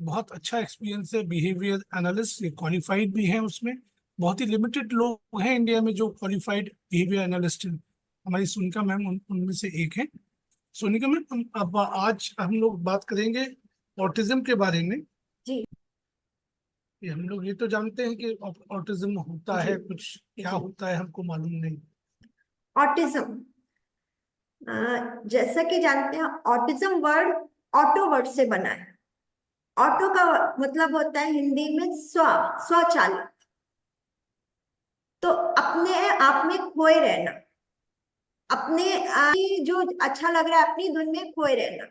बहुत अच्छा एक्सपीरियंस है। बिहेवियर एनालिस्ट, ये क्वालिफाइड भी हैं उसमें। बहुत ही लिमिटेड लोग हैं इंडिया में जो क्वालिफाइड बिहेवियर एनालिस्ट हैं। हमारी सोनिका मैम उनमें से एक है। सोनिका मैम, अब आज हम लोग बात करेंगे ऑटिज्म के बारे में। जी ये हम लोग ये तो जानते हैं कि ऑटिज्म होता जी है, कुछ क्या जी। होता है हमको मालूम नहीं। ऑटिज्म, जैसा कि जानते हैं, ऑटिज्म वर्ड ऑटो वर्ड से बना है। ऑटो का मतलब होता है हिंदी में स्वचालित। तो अपने आप में खोए रहना, अपने जो अच्छा लग रहा है अपनी धुन में खोए रहना।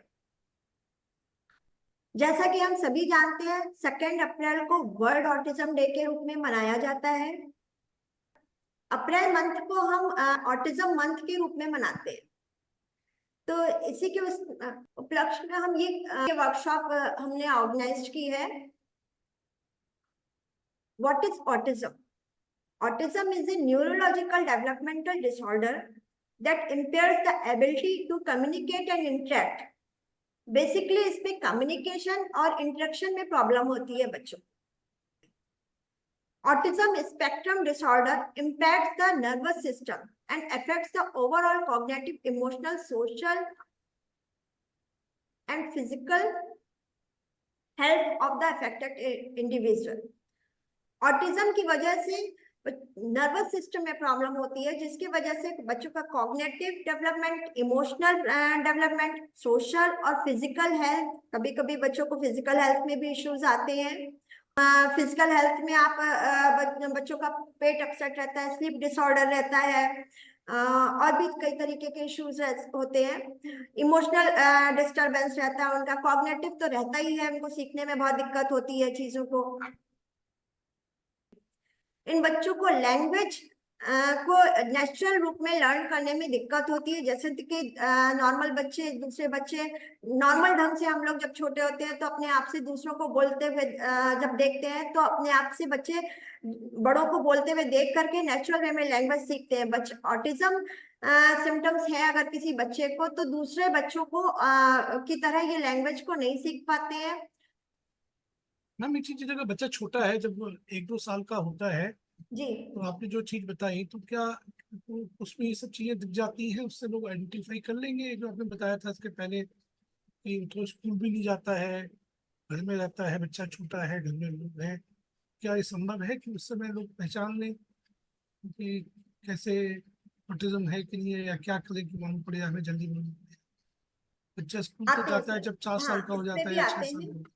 जैसा कि हम सभी जानते हैं, 2 अप्रैल को वर्ल्ड ऑटिज्म डे के रूप में मनाया जाता है। अप्रैल मंथ को हम ऑटिज्म मंथ के रूप में मनाते हैं। तो इसी के उस उपलक्ष्य में हम ये वर्कशॉप हमने ऑर्गेनाइज की है। What is autism? Autism is a neurological developmental disorder that impairs the ability to communicate and interact. Basically इसमें कम्युनिकेशन और इंटरेक्शन में प्रॉब्लम होती है बच्चों। Autism spectrum disorder impacts the nervous system and affects the overall cognitive, emotional, social and physical health of the affected individual. Autism की वजह से nervous system में प्रॉब्लम होती है, जिसकी वजह से बच्चों का cognitive development, emotional development, social और फिजिकल हेल्थ, कभी कभी बच्चों को फिजिकल हेल्थ में भी इश्यूज आते हैं। फिजिकल हेल्थ में आप बच्चों का पेट अपसेट रहता है, स्लीप डिसऑर्डर रहता है, और भी कई तरीके के इश्यूज होते हैं। इमोशनल डिस्टरबेंस रहता है उनका। कॉग्निटिव तो रहता ही है, उनको सीखने में बहुत दिक्कत होती है चीजों को। इन बच्चों को लैंग्वेज को नेचुरल रूप में लर्न करने में दिक्कत होती है। जैसे कि नॉर्मल बच्चे, दूसरे बच्चे नॉर्मल ढंग से, हम लोग जब छोटे होते हैं तो अपने आप से दूसरों को बोलते हुए जब देखते हैं तो अपने आप से बच्चे बड़ों को बोलते हुए देख करके नेचुरल वे में लैंग्वेज सीखते हैं। बच्चे ऑटिज्म सिम्टम्स है अगर किसी बच्चे को, तो दूसरे बच्चों को की तरह ये लैंग्वेज को नहीं सीख पाते हैं। मैम एक चीज, अगर बच्चा छोटा है, जब 1-2 साल का होता है, जी तो आपने जो चीज बताई, तो क्या तो उसमें ये सब चीजें दिख जाती हैं, उससे लोग आइडेंटिफाई कर लेंगे? जो आपने बताया था इसके पहले कि तो स्कूल भी नहीं जाता है, घर में रहता है, बच्चा छोटा है, घर में लोग हैं, क्या ये संभव है कि उस समय लोग पहचान लें कि कैसे ऑटिज्म है कि नहीं है, या क्या करें कि मालूम पड़े, हमें जल्दी मालूम पड़े? बच्चा स्कूल तो आते हैं जाता है सर। जब 4 साल हाँ, का हो इसमें जाता है भी या छह आते साल हैं। का।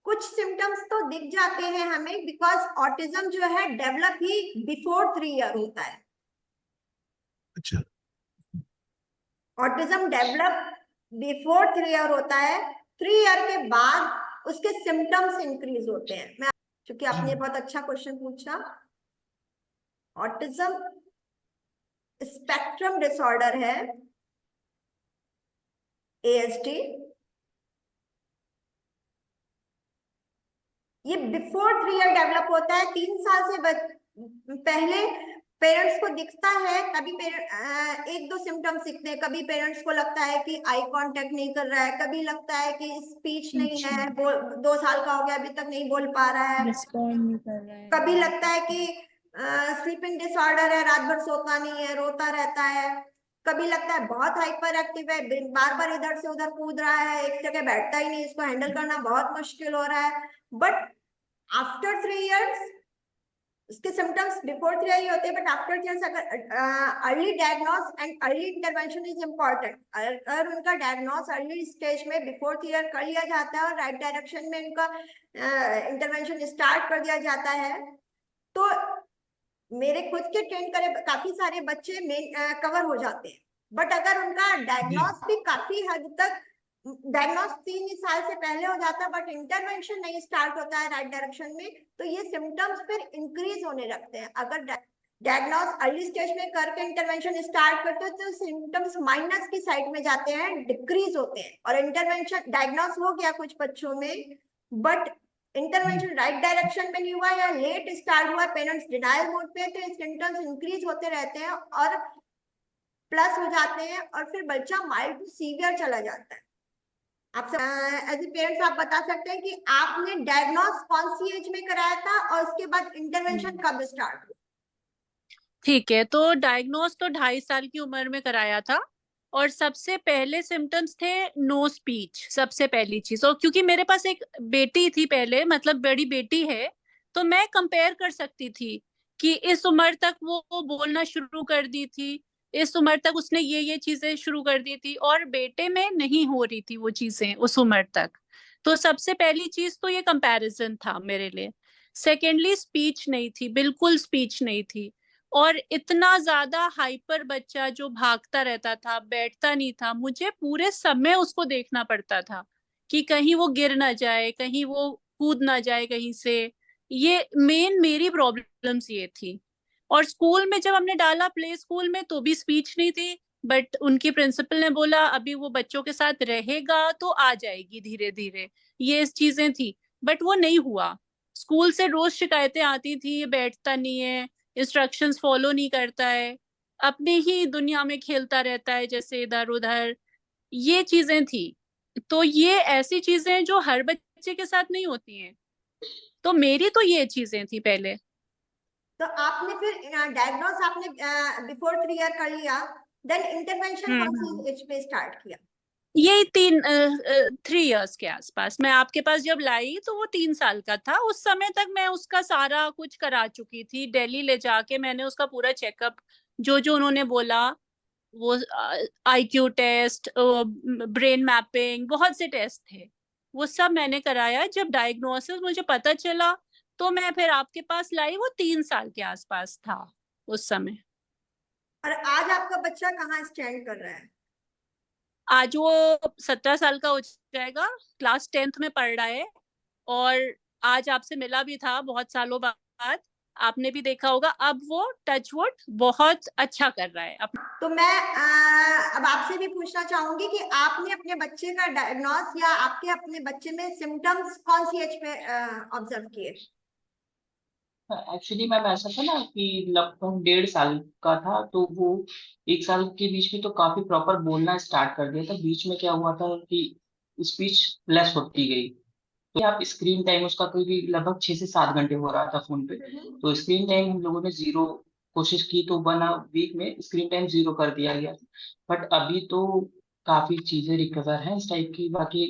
कुछ सिम्टम्स तो दिख जाते हैं हमें, बिकॉज ऑटिज्म जो है डेवलप ही बिफोर 3 ईयर होता है। अच्छा। ऑटिज्म डेवलप बिफोर 3 ईयर होता है। 3 ईयर के बाद उसके सिम्टम्स इंक्रीज होते हैं। मैं, क्योंकि जी। आपने बहुत अच्छा क्वेश्चन पूछा। ऑटिज्म स्पेक्ट्रम डिसऑर्डर है, ASD। ये बिफोर 3 ईयर डेवलप होता है। 3 साल से पहले पेरेंट्स को दिखता है, कभी एक दो सिम्टम्स दिखते हैं। कभी पेरेंट्स को लगता है कि आई कांटेक्ट नहीं कर रहा है, कभी लगता है कि स्पीच नहीं अच्छा, है, 2 साल का हो गया अभी तक नहीं बोल पा रहा है। रिस्पॉन्ड नहीं कर रहा है। कभी लगता है कि स्लीपिंग डिसऑर्डर है, रात भर सोता नहीं है, रोता रहता है। कभी लगता है बहुत हाइपर एक्टिव है, बार बार इधर से उधर कूद रहा है, एक जगह बैठता ही नहीं, इसको हैंडल करना बहुत मुश्किल हो रहा है। बट आफ्टर 3 ईयर्स उसके सिम्टम्स बिफोर 3 ईयर ही होते हैं, बट आफ्टर 3 ईयर्स अगर early diagnose and early intervention is important. अगर उनका डायग्नोस अर्ली स्टेज में बिफोर 3 ईयर कर लिया जाता है और राइट डायरेक्शन में उनका इंटरवेंशन स्टार्ट कर दिया जाता है, तो मेरे खुद के ट्रेन करे काफी सारे बच्चे में कवर हो जाते हैं। बट अगर उनका जी। डायग्नोस भी काफी हद तक, डायग्नोस 3 साल से पहले हो जाता है बट इंटरवेंशन नहीं स्टार्ट होता है राइट डायरेक्शन में, तो ये सिम्टम्स फिर इंक्रीज होने लगते हैं। अगर डायग्नोस अर्ली स्टेज में करके इंटरवेंशन स्टार्ट करते हैं तो सिम्टम्स माइनस की साइड में जाते हैं, डिक्रीज होते हैं। और इंटरवेंशन डायग्नोस हो गया कुछ बच्चों में, बट जी। इंटरवेंशन राइट डायरेक्शन में नहीं हुआ या लेट स्टार्ट हुआ, पेरेंट्स डिनायल मोड पे, तो सिम्टम्स इंक्रीज होते रहते हैं और प्लस हो जाते हैं, और फिर बच्चा माइल्ड टू सीवियर चला जाता है। आप एज ए पेरेंट्स आप बता सकते हैं कि आपने डायग्नोस कौन सी एज में कराया था और उसके बाद इंटरवेंशन कब स्टार्ट हुआ? ठीक है, तो डायग्नोस तो 2.5 साल की उम्र में कराया था। और सबसे पहले सिम्टम्स थे नो स्पीच, सबसे पहली चीज। और क्योंकि मेरे पास एक बेटी थी पहले, मतलब बड़ी बेटी है, तो मैं कंपेयर कर सकती थी कि इस उम्र तक वो बोलना शुरू कर दी थी, इस उम्र तक उसने ये चीजें शुरू कर दी थी, और बेटे में नहीं हो रही थी वो चीजें उस उम्र तक। तो सबसे पहली चीज तो ये कंपैरिजन था मेरे लिए। सेकेंडली, स्पीच नहीं थी, बिल्कुल स्पीच नहीं थी। और इतना ज्यादा हाइपर बच्चा जो भागता रहता था, बैठता नहीं था, मुझे पूरे समय उसको देखना पड़ता था कि कहीं वो गिर ना जाए, कहीं वो कूद ना जाए कहीं से। ये मेन मेरी प्रॉब्लम्स ये थी। और स्कूल में जब हमने डाला प्ले स्कूल में, तो भी स्पीच नहीं थी। बट उनकी प्रिंसिपल ने बोला अभी वो बच्चों के साथ रहेगा तो आ जाएगी धीरे धीरे, ये चीजें थी। बट वो नहीं हुआ। स्कूल से रोज शिकायतें आती थी, ये बैठता नहीं है, इंस्ट्रक्शंस फॉलो नहीं करता है, अपने ही दुनिया में खेलता रहता है जैसे इधर उधर, ये चीजें थी। तो ये ऐसी चीजें हैं जो हर बच्चे के साथ नहीं होती हैं। तो मेरी तो ये चीजें थी पहले। तो आपने फिर डायग्नोस आपने बिफोर 3 ईयर कर लिया, देन इंटरवेंशन कौन हम्म। सी एज पे स्टार्ट किया? यही 3 इयर्स के आसपास मैं आपके पास जब लाई, तो वो 3 साल का था। उस समय तक मैं उसका सारा कुछ करा चुकी थी, दिल्ली ले जाके मैंने उसका पूरा चेकअप, जो जो उन्होंने बोला, वो आईक्यू टेस्ट, ब्रेन मैपिंग, बहुत से टेस्ट थे, वो सब मैंने कराया। जब डायग्नोसिस मुझे पता चला, तो मैं फिर आपके पास लाई। वो 3 साल के आसपास था उस समय। और आज आपका बच्चा कहाँ स्टैंड कर रहा है? आज वो 17 साल का हो जाएगा, क्लास 10th में पढ़ रहा है। और आज आपसे मिला भी था बहुत सालों बाद, आपने भी देखा होगा। अब वो टच वुड बहुत अच्छा कर रहा है तो मैं अब आपसे भी पूछना चाहूंगी कि आपने अपने बच्चे का डायग्नोस या आपके अपने बच्चे में सिम्टम्स कौन सी एज पे ऑब्जर्व किए? एक्चुअली मैम ऐसा था ना कि लगभग 1.5 साल का था, तो वो 1 साल के बीच में तो काफी प्रॉपर बोलना स्टार्ट कर दिया था। बीच में क्या हुआ था कि स्पीच लेस होती गई। तो आप स्क्रीन टाइम उसका कोई भी लगभग 6 से 7 घंटे हो रहा था फोन पे। तो स्क्रीन टाइम हम लोगों ने जीरो कोशिश की, तो 1 वीक में स्क्रीन टाइम जीरो कर दिया गया। बट अभी तो काफी चीजें रिकवर हैं इस टाइप की। बाकी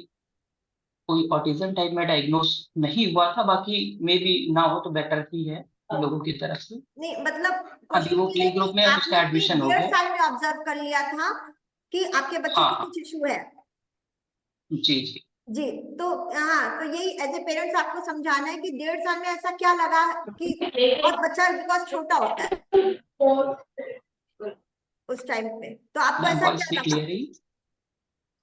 कोई ऑटिज्म टाइप में डायग्नोस नहीं हुआ था, बाकी मे बी ना हो तो बेटर ही है लोगों की तरफ से। नहीं, मतलब अभी क्वेश्चन वो ये है प्ले ग्रुप कि में उसका आपने भी एडमिशन हो 1.5 साल गया। में ऑब्जर्व कर लिया था कि आपके बच्चे हाँ को हाँ। कुछ इशू है। जी जी। जी। तो हाँ, तो यही एज ए पेरेंट्स आपको समझाना है कि 1.5 साल में ऐसा क्या लगा कि बहुत बच्चा बिकॉज छोटा होता है उस टाइम पे, तो आपको मैम ऐसा वॉइस क्या भी लगा? क्लियर है।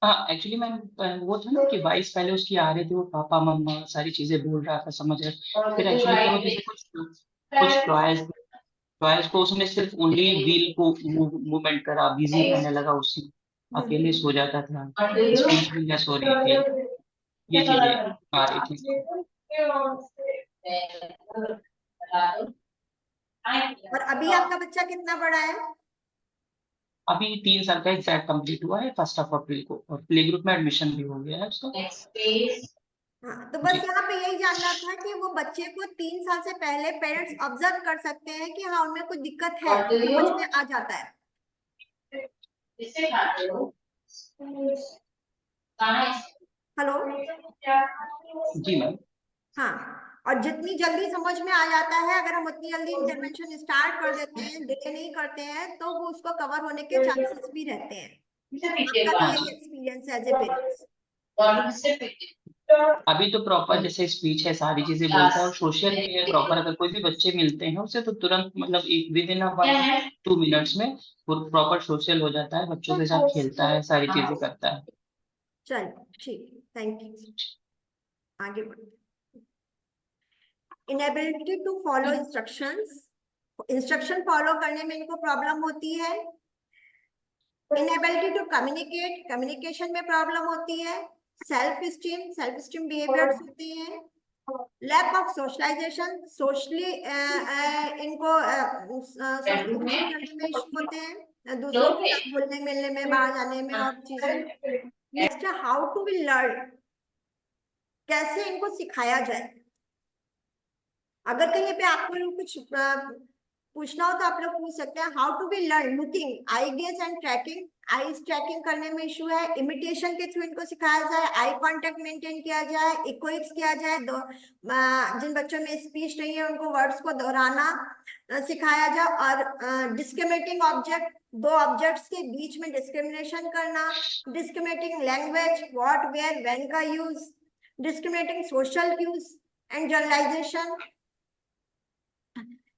हाँ एक्चुअली मैम वो था ना कि वॉइस पहले उसकी आ रही थी, वो पापा मम्मा सारी चीजें बोल रहा था, समझ रहे। फिर एक्चुअली क्या हुआ, जैसे कुछ कुछ टॉयज टॉयज को उसने सिर्फ ओनली व्हील को मूवमेंट करा, बिजी रहने लगा उससे, अकेले सो जाता था, स्पीच भी लेस हो रही थी, ये चीजें आ रही थी। और अभी आपका बच्चा कितना बड़ा है? अभी 3 साल का एग्जैक्ट कंप्लीट हुआ है 1 अप्रैल को, और प्ले ग्रुप में एडमिशन भी हो गया है उसका। हाँ, तो जी। बस यहाँ पे यही जानना था कि वो बच्चे को 3 साल से पहले पेरेंट्स ऑब्जर्व कर सकते हैं कि हाँ उनमें कुछ दिक्कत है, समझ में आ जाता है। हेलो। जी मैम। हाँ, और जितनी जल्दी समझ में आ जाता है, अगर हम उतनी जल्दी इंटरवेंशन स्टार्ट कर देते हैं, डिले नहीं करते हैं, तो वो उसको कवर होने के चांसेस भी रहते हैं। आपका भी हाँ यही जी। एक्सपीरियंस है एज ए पेरेंट्स? अभी तो प्रॉपर जैसे स्पीच है, सारी चीजें बोलता है, और सोशल भी है प्रॉपर। अगर कोई भी बच्चे मिलते हैं उससे, तो तुरंत मतलब एक विद इन 1 2 मिनट्स में वो प्रॉपर सोशल हो जाता है, बच्चों के साथ खेलता है, सारी चीजें करता है। चलिए ठीक, थैंक यू। आगे बढ़ते। Inability to follow instructions, instruction follow करने में इनको प्रॉब्लम होती है। इनएबिलिटी टू कम्युनिकेट, कम्युनिकेशन में प्रॉब्लम होती है। सेल्फ स्टीम बिहेवियर्स होते हैं। लैक ऑफ सोशलाइजेशन, सोशली इनको सोशलाइजेशन करने में इशू होते हैं, दूसरों के साथ घुलने मिलने में, बाहर जाने में और चीजें। नेक्स्ट है हाउ टू बी लर्न, कैसे इनको सिखाया जाए। अगर कहीं पे आपको कुछ पूछना हो तो आप लोग पूछ सकते हैं। How to be learn, looking, eye gaze and tracking, eyes tracking करने में इशू है, इमिटेशन के थ्रू इनको सिखाया जाए, आई कांटेक्ट मेंटेन किया जाए, इक्विक्स किया जाए, जिन बच्चों में स्पीच नहीं है उनको वर्ड्स को दोहराना सिखाया जाए, और डिस्क्रिमिनेटिंग ऑब्जेक्ट, दो ऑब्जेक्ट्स के बीच में डिस्क्रिमिनेशन करना, discriminating language, what, where, when का use, discriminating social cues and generalisation.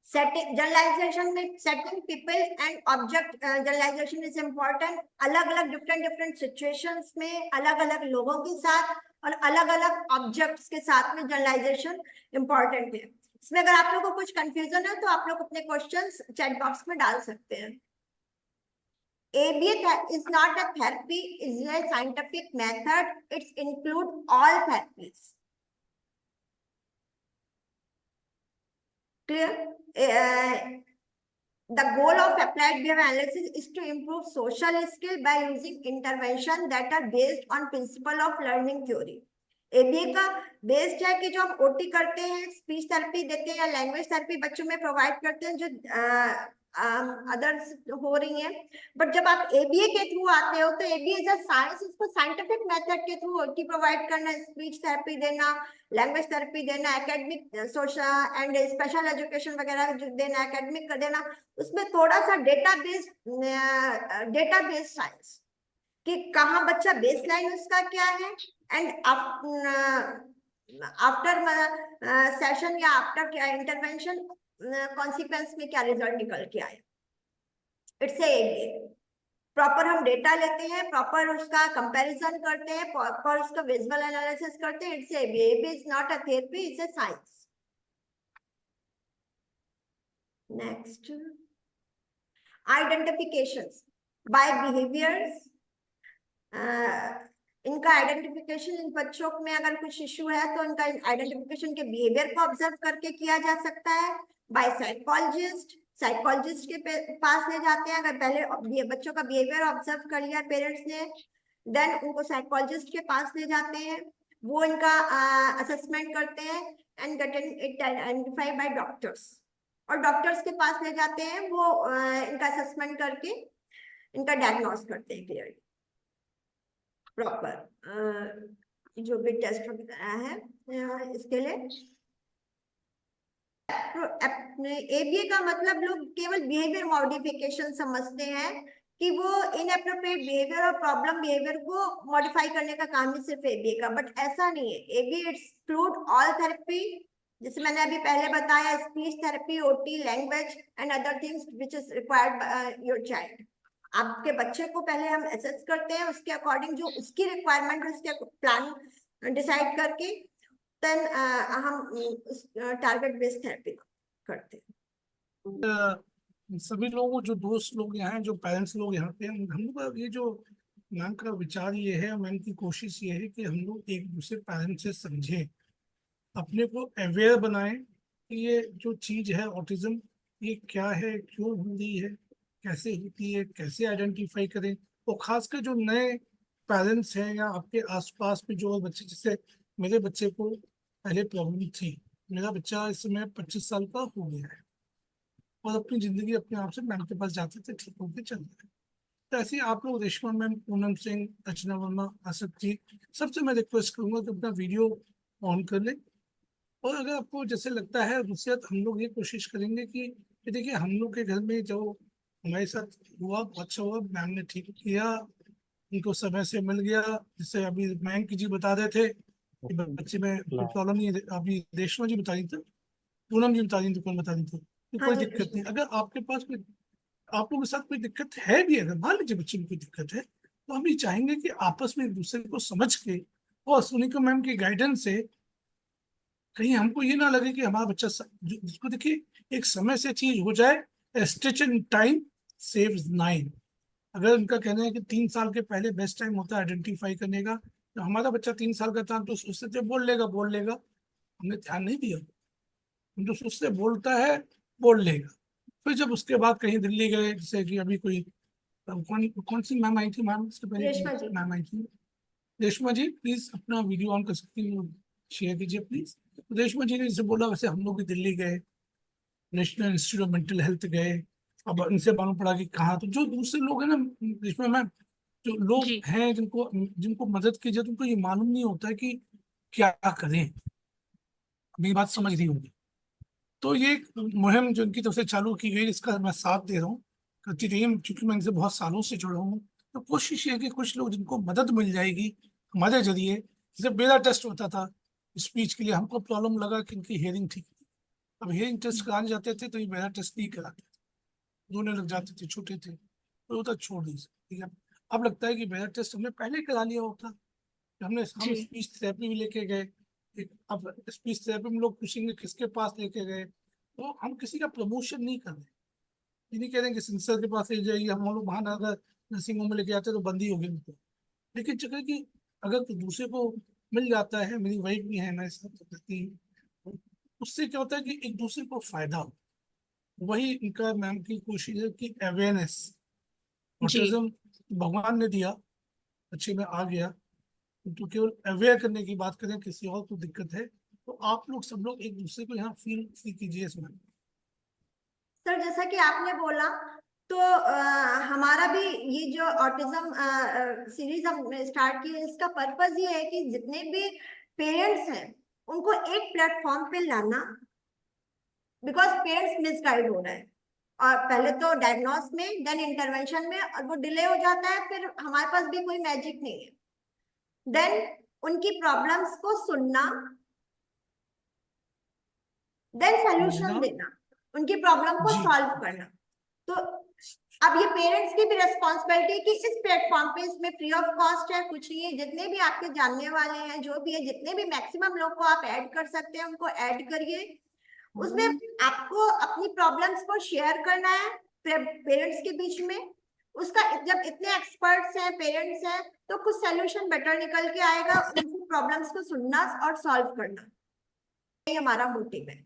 Setting, generalisation में setting people and object generalisation is important. अलग अलग डिफरेंट सिचुएशंस में अलग अलग लोगों के साथ और अलग अलग ऑब्जेक्ट्स के साथ में जनरलाइजेशन इम्पोर्टेंट है। इसमें अगर आप लोगों को कुछ कंफ्यूजन है तो आप लोग अपने क्वेश्चंस चैट बॉक्स में डाल सकते हैं। ABA is not a therapy, is a scientific method. It's include all therapies. Clear? The goal of applied behavior analysis is to improve social skill by using intervention that are based on principle of learning theory. ABA का based है कि जो हम OT करते हैं, speech therapy देते हैं या लैंग्वेज थेरेपी बच्चों में प्रोवाइड करते हैं जो अदर्स हो रही हैं, बट जब आप ABA के थ्रू आते हो तो ABA इज अ साइंस, इसको साइंटिफिक मेथड के थ्रू OT प्रोवाइड करना, स्पीच थेरेपी देना, लैंग्वेज थेरेपी देना, academic social and special education वगैरह देना, एकेडमिक कर देना, उसमें थोड़ा सा डेटाबेस साइंस कि कहाँ बच्चा बेसलाइन उसका क्या है, एंड आफ्टर सेशन या आफ्टर इंटरवेंशन कॉन्सिक्वेंस में क्या रिजल्ट निकल के आए। इट्स ए प्रॉपर हम डेटा लेते हैं, प्रॉपर उसका कंपैरिजन करते हैं, प्रॉपर उसका विजुअल एनालिसिस करते हैं। It's ABA is not a therapy, it's a science. Next, identifications by behaviours. इनका आइडेंटिफिकेशन इन बच्चों में अगर कुछ इशू है तो इनका आइडेंटिफिकेशन के बिहेवियर को ऑब्जर्व करके किया जा सकता है बाय साइकोलॉजिस्ट के पास ले जाते हैं। अगर पहले बच्चों का बिहेवियर ऑब्जर्व कर लिया पेरेंट्स ने, देन उनको साइकोलॉजिस्ट के पास ले जाते हैं, वो इनका असेसमेंट करते हैं and get it identified by doctors, और डॉक्टर्स के पास ले जाते हैं, वो इनका असेसमेंट करके इनका डायग्नोस करते हैं क्लियरली प्रॉपर जो भी टेस्ट वगैरह है इसके लिए। ABA का मतलब लोग केवल बिहेवियर मॉडिफिकेशन समझते हैं कि वो इनएप्रोप्रिएट बिहेवियर और प्रॉब्लम बिहेवियर को मॉडिफाई करने का काम है सिर्फ ABA का, बट ऐसा नहीं है। ABA एक्सक्लूड ऑल थेरेपी, जैसे मैंने अभी पहले बताया, speech therapy, OT, language and other things which is required by your child. आपके बच्चे को पहले हम असेस करते हैं, उसके अकॉर्डिंग जो उसकी रिक्वायरमेंट है उसके प्लान डिसाइड करके देन हम टारगेट बेस्ड थेरेपी करते हैं। सभी लोग जो दोस्त लोग यहाँ हैं, जो पेरेंट्स लोग यहाँ पे हैं, हम लोग का ये जो मैम का विचार ये है, मैम की कोशिश ये है कि हम लोग एक दूसरे पेरेंट्स से समझें, अपने को अवेयर बनाएं कि ये जो चीज़ है ऑटिज्म, ये क्या है, क्यों हो रही है, कैसे होती है, कैसे आइडेंटिफाई करें। और खासकर जो नए पेरेंट्स हैं या आपके आसपास में जो बच्चे, जैसे मेरे बच्चे को पहले प्रॉब्लम थी, मेरा बच्चा इस समय 25 साल का हो गया है और अपनी जिंदगी अपने आप से मैम के पास जाते थे, ठीक होकर चल रहे हैं। तो ऐसे ही आप लोग, रेशमा मैम, पूनम सिंह, अर्चना वर्मा, आसफ जी, सबसे मैं रिक्वेस्ट करूंगा कि अपना वीडियो ऑन कर लें। और अगर आपको जैसे लगता है उससे, हम लोग ये कोशिश करेंगे कि देखिए हम लोग के घर में जो हमारे साथ हुआ अच्छा हुआ, मैम ने ठीक किया, उनको समय से मिल गया। जैसे अभी मयंक जी बता रहे थे कि बच्चे में कोई प्रॉब्लम नहीं है, अभी रेशमा जी बता रही थी, पूनम जी बता रही थी, कौन बता रही थी कि कोई दिक्कत नहीं। अगर आपके पास कोई, आप लोगों के साथ कोई दिक्कत है भी, अगर मान लीजिए बच्चे में कोई दिक्कत है, तो हम ये चाहेंगे कि आपस में एक दूसरे को समझ के और सुनीता मैम की गाइडेंस से कहीं हमको ये ना लगे कि हमारा बच्चा जिसको देखिए एक समय से चीज हो जाए, स्टिच इन टाइम सेव्स 9। अगर उनका कहना है कि 3 साल के पहले बेस्ट टाइम होता है आइडेंटिफाई करने का, तो हमारा बच्चा 3 साल का था तो उससे तो बोल लेगा, हमने ध्यान नहीं दिया, हम तो उससे बोलता है बोल लेगा। फिर जब उसके बाद कहीं दिल्ली गए, जैसे कि अभी कोई कौन सी मैम आई थी, मैम उसके पहले रेशमा जी। मैम आई थी, रेशमा जी प्लीज अपना वीडियो ऑन कर सकती हैं, शेयर कीजिए प्लीज। रेशमा जी ने जैसे बोला वैसे हम लोग भी दिल्ली गए, national institute of mental health गए। अब इनसे मालूम पड़ा कि कहाँ, तो जो दूसरे लोग हैं ना रेशमा मैम, जो लोग जी हैं जिनको जिनको मदद की जाए, उनको ये मालूम नहीं होता है कि क्या करें। मेरी बात समझ रही होंगी। तो ये एक मुहिम जो इनकी तरफ से चालू की गई, इसका मैं साथ दे रहा हूँ करती रही, क्योंकि मैं इनसे बहुत सालों से जुड़ा हूँ। तो कोशिश ये है कि कुछ लोग जिनको मदद मिल जाएगी हमारे जरिए, जैसे मेरा टेस्ट होता था स्पीच के लिए, हमको प्रॉब्लम लगा कि इनकी हियरिंग ठीक नहीं। अब हियरिंग टेस्ट कराने जाते थे तो ये मेरा टेस्ट नहीं कराते थे, रोने लग जाते थे, छोटे थे तो उतना छोड़ नहीं सकते। ठीक है, अब लगता है कि मेरा टेस्ट हमने पहले करा लिया होता। हम जी स्पीच थेरेपी भी लेके गए। एक अब स्पीच थेरेपी में लोग पूछेंगे किसके पास लेके गए, तो हम किसी का प्रमोशन नहीं कर रहे। ये नहीं कह रहे कि सिंसर के पास ले जाइए, हम लोग वहां अगर नर्सिंग होम में लेके जाते तो बंदी होगी उनको। लेकिन चक्कर कि अगर तो दूसरे को मिल जाता है, मेरी वाइफ भी है, मैं साथ करती हूँ, उससे क्या होता है कि एक दूसरे को फायदा हो। वही इनका मैम की कोशिश है कि अवेयरनेस, जी ऑटिज्म भगवान ने दिया, बच्चे में आ गया, तो केवल अवेयर करने की बात करें, किसी और को दिक्कत है तो आप लोग सब लोग एक दूसरे को यहाँ फील कीजिए इसमें। सर जैसा कि आपने बोला, तो हमारा भी ये जो ऑटिज्म सीरीज हमने स्टार्ट की है, इसका पर्पस ये है कि जितने भी पेरेंट्स हैं उनको एक प्लेटफॉर्म पे लाना, बिकॉज पेरेंट्स मिसगाइड हो रहे हैं। और पहले तो डायग्नोस में, देन इंटरवेंशन में, और वो डिले हो जाता है, फिर हमारे पास भी कोई मैजिक नहीं है। देन उनकी प्रॉब्लम्स को सुनना, देन सोल्यूशन समझना। देना, उनकी प्रॉब्लम को जी सॉल्व करना। तो अब ये पेरेंट्स की भी रेस्पॉन्सिबिलिटी है कि इस प्लेटफॉर्म पे, इसमें फ्री ऑफ कॉस्ट है, कुछ नहीं है, जितने भी आपके जानने वाले हैं, जो भी है, जितने भी मैक्सिमम लोग को आप ऐड कर सकते हैं उनको ऐड करिए। उसमें आपको अपनी प्रॉब्लम्स को शेयर करना है पेरेंट्स के बीच में। उसका जब इतने एक्सपर्ट्स हैं, पेरेंट्स हैं, तो कुछ सोल्यूशन बेटर निकल के आएगा। उनकी प्रॉब्लम्स को सुनना और सॉल्व करना, ये हमारा मोटिव है।